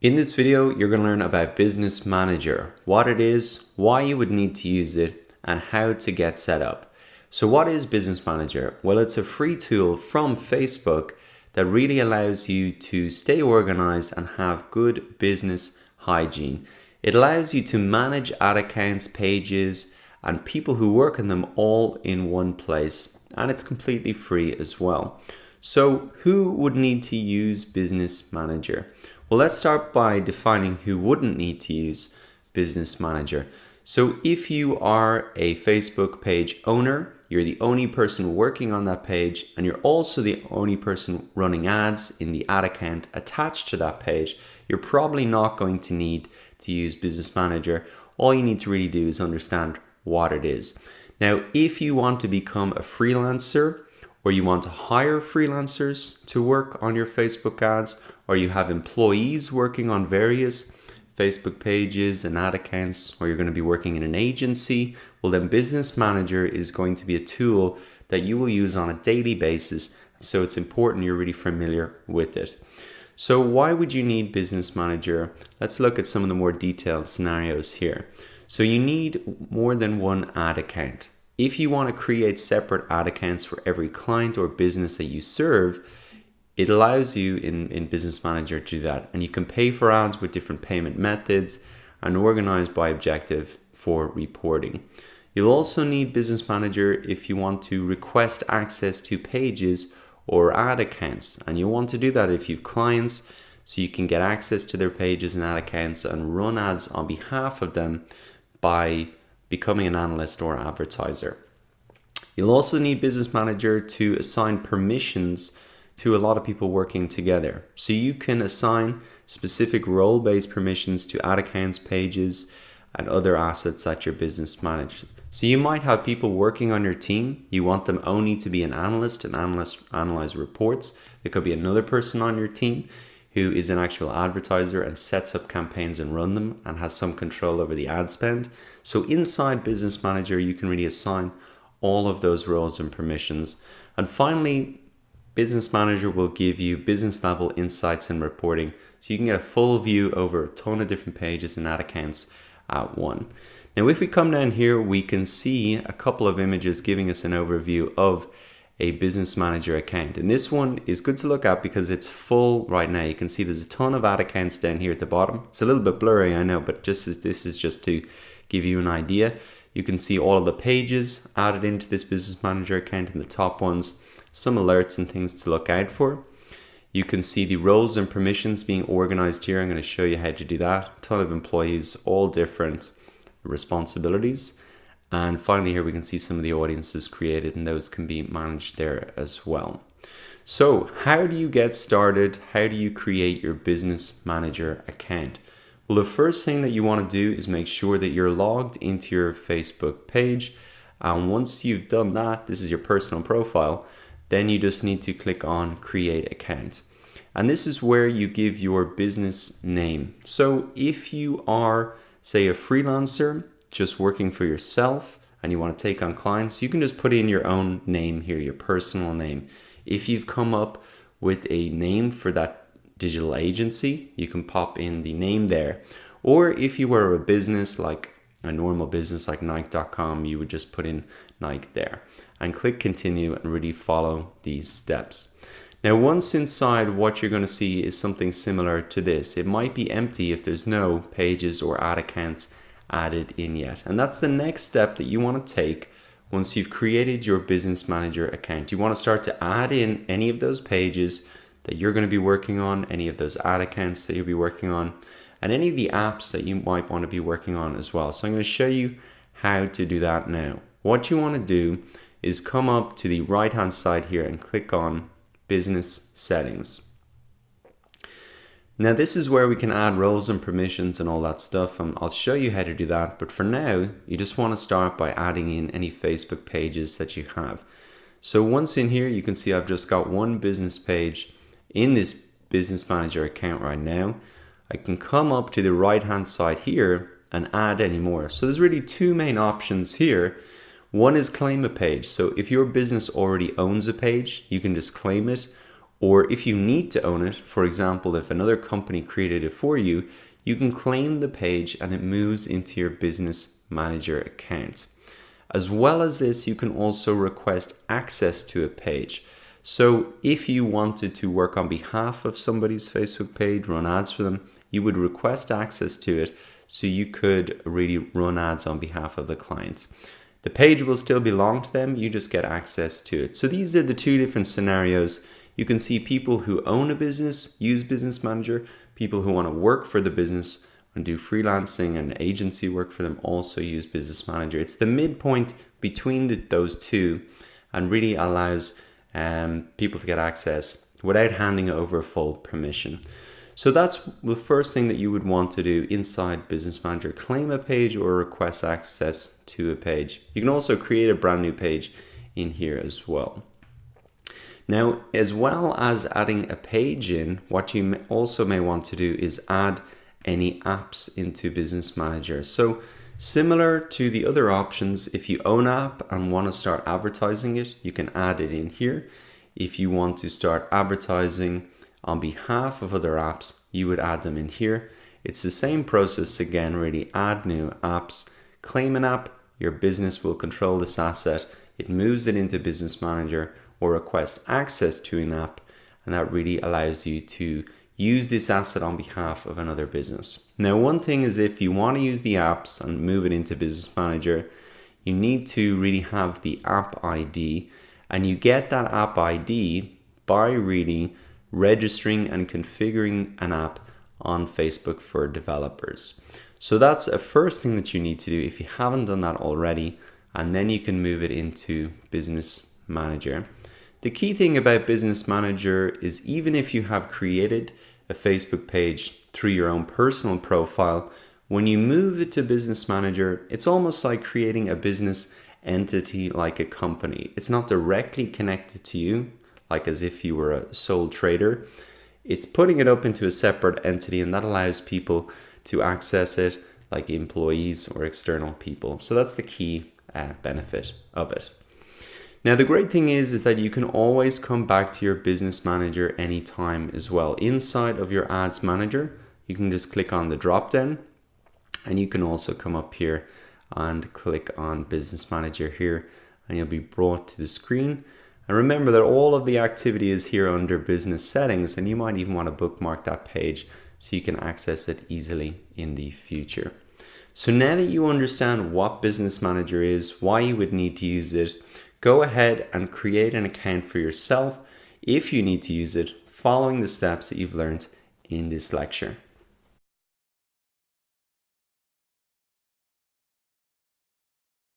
In this video, you're going to learn about Business Manager, what it is, why you would need to use it, and how to get set up. So what is Business Manager? Well, it's a free tool from Facebook that really allows you to stay organized and have good business hygiene. It allows you to manage ad accounts, pages, and people who work in them all in one place, and it's completely free as well. So who would need to use Business Manager? Well, let's start by defining who wouldn't need to use Business Manager. So if you are a Facebook page owner, you're the only person working on that page, and you're also the only person running ads in the ad account attached to that page, you're probably not going to need to use Business Manager. All you need to really do is understand what it is. Now, if you want to become a freelancer, or you want to hire freelancers to work on your Facebook ads, or you have employees working on various Facebook pages and ad accounts, or you're going to be working in an agency, well then Business Manager is going to be a tool that you will use on a daily basis. So it's important you're really familiar with it. So why would you need Business Manager? Let's look at some of the more detailed scenarios here. So you need more than one ad account. If you want to create separate ad accounts for every client or business that you serve, it allows you in Business Manager to do that. And you can pay for ads with different payment methods and organize by objective for reporting. You'll also need Business Manager if you want to request access to pages or ad accounts. And you'll want to do that if you have clients, so you can get access to their pages and ad accounts and run ads on behalf of them by becoming an analyst or advertiser. You'll also need Business Manager to assign permissions to a lot of people working together. So you can assign specific role-based permissions to ad accounts, pages, and other assets that your business manages. So you might have people working on your team. You want them only to be an analyst and analyze reports. There could be another person on your team who is an actual advertiser and sets up campaigns and run them and has some control over the ad spend. So inside Business Manager, you can really assign all of those roles and permissions. And finally, Business Manager will give you business level insights and reporting. So you can get a full view over a ton of different pages and ad accounts at one. Now, if we come down here, we can see a couple of images giving us an overview of a Business Manager account. And this one is good to look at because it's full right now. You can see there's a ton of ad accounts down here at the bottom. It's a little bit blurry, I know, but this is just to give you an idea. You can see all of the pages added into this Business Manager account in the top ones, some alerts and things to look out for. You can see the roles and permissions being organized here. I'm going to show you how to do that. A ton of employees, all different responsibilities. And finally here we can see some of the audiences created, and those can be managed there as well. So how do you get started? How do you create your Business Manager account? Well, the first thing that you want to do is make sure that you're logged into your Facebook page. And once you've done that, this is your personal profile, then you just need to click on Create Account. And this is where you give your business name. So if you are, say, a freelancer, just working for yourself and you want to take on clients, you can just put in your own name here, your personal name. If you've come up with a name for that digital agency, you can pop in the name there. Or if you were a business, like a normal business like Nike.com, you would just put in Nike there and click continue and really follow these steps. Now, once inside, what you're going to see is something similar to this. It might be empty if there's no pages or ad accounts added in yet. And that's the next step that you want to take once you've created your Business Manager account. You want to start to add in any of those pages that you're going to be working on, any of those ad accounts that you'll be working on, and any of the apps that you might want to be working on as well. So I'm going to show you how to do that now. What you want to do is come up to the right hand side here and click on Business Settings. Now this is where we can add roles and permissions and all that stuff, and I'll show you how to do that. But for now, you just want to start by adding in any Facebook pages that you have. So once in here, you can see I've just got one business page in this Business Manager account right now. I can come up to the right hand side here and add any more. So there's really two main options here. One is claim a page. So if your business already owns a page, you can just claim it. Or if you need to own it, for example, if another company created it for you, you can claim the page and it moves into your business manager account. As well as this, you can also request access to a page. So if you wanted to work on behalf of somebody's Facebook page, run ads for them, you would request access to it so you could really run ads on behalf of the client. The page will still belong to them, you just get access to it. So these are the two different scenarios. You can see people who own a business use Business Manager, people who want to work for the business and do freelancing and agency work for them also use Business Manager. It's the midpoint between those two and really allows people to get access without handing over full permission. So that's the first thing that you would want to do inside Business Manager, claim a page or request access to a page. You can also create a brand new page in here as well. Now, as well as adding a page in, what you also may want to do is add any apps into Business Manager. So similar to the other options, if you own an app and want to start advertising it, you can add it in here. If you want to start advertising on behalf of other apps, you would add them in here. It's the same process again, really. Add new apps, claim an app, your business will control this asset, it moves it into Business Manager, or request access to an app, and that really allows you to use this asset on behalf of another business. Now, one thing is if you want to use the apps and move it into Business Manager, you need to really have the app ID, and you get that app ID by really registering and configuring an app on Facebook for developers. So that's a first thing that you need to do if you haven't done that already, and then you can move it into Business Manager. The key thing about Business Manager is even if you have created a Facebook page through your own personal profile, when you move it to Business Manager, it's almost like creating a business entity like a company. It's not directly connected to you, like as if you were a sole trader. It's putting it up into a separate entity, and that allows people to access it like employees or external people. So that's the key benefit of it. Now, the great thing is that you can always come back to your Business Manager anytime as well. Inside of your Ads Manager, you can just click on the drop down, and you can also come up here and click on Business Manager here, and you'll be brought to the screen. And remember that all of the activity is here under Business Settings, and you might even want to bookmark that page so you can access it easily in the future. So now that you understand what Business Manager is, why you would need to use it, go ahead and create an account for yourself if you need to use it, following the steps that you've learned in this lecture.